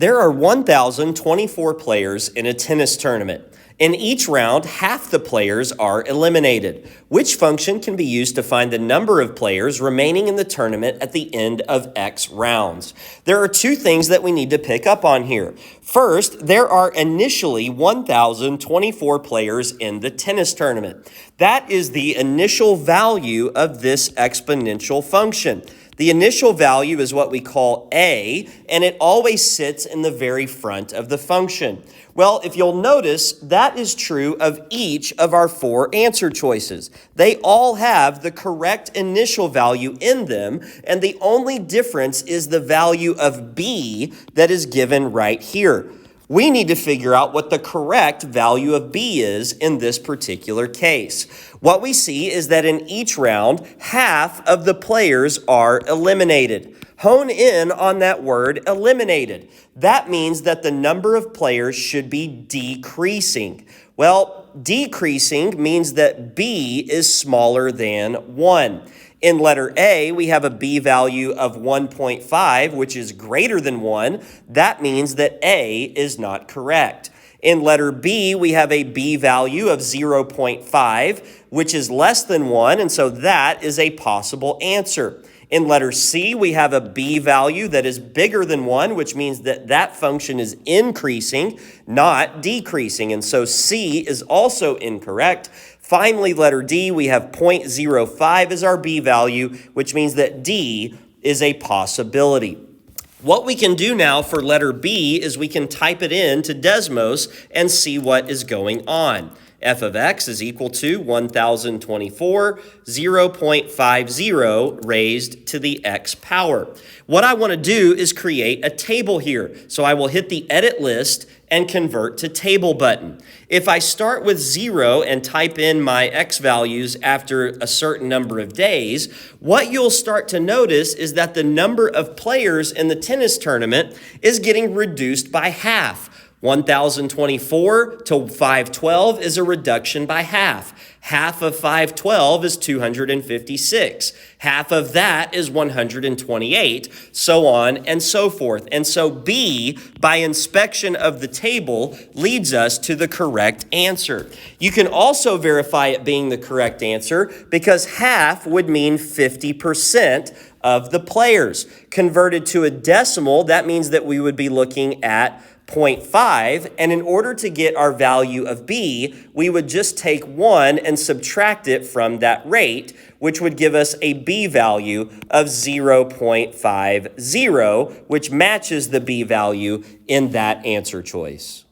There are 1,024 players in a tennis tournament. In each round, half the players are eliminated. Which function can be used to find the number of players remaining in the tournament at the end of X rounds? There are two things that we need to pick up on here. First, there are initially 1,024 players in the tennis tournament. That is the initial value of this exponential function. The initial value is what we call A, and it always sits in the very front of the function. Well, if you'll notice, that is true of each of our four answer choices. They all have the correct initial value in them, and the only difference is the value of B that is given right here. We need to figure out what the correct value of B is in this particular case. What we see is that in each round, half of the players are eliminated. Hone in on that word eliminated. That means that the number of players should be decreasing. Well, decreasing means that B is smaller than 1. In letter A, we have a B value of 1.5, which is greater than 1. That means that A is not correct. In letter B, we have a B value of 0.5, which is less than 1, and so that is a possible answer. In letter C, we have a B value that is bigger than 1, which means that that function is increasing, not decreasing, and so C is also incorrect. Finally, letter D, we have 0.05 as our B value, which means that D is a possibility. What we can do now for letter B is we can type it in to Desmos and see what is going on. F of x is equal to 1,024, 0.50 raised to the x power. What I want to do is create a table here. So I will hit the edit list and convert to table button. If I start with 0 and type in my x values after a certain number of days, what you'll start to notice is that the number of players in the tennis tournament is getting reduced by half. 1,024 to 512 is a reduction by half. Half of 512 is 256. Half of that is 128, so on and so forth. And so B, by inspection of the table, leads us to the correct answer. You can also verify it being the correct answer because half would mean 50% of the players. Converted to a decimal, that means that we would be looking at 0.5, and in order to get our value of B, we would just take 1 and subtract it from that rate, which would give us a B value of 0.50, which matches the B value in that answer choice.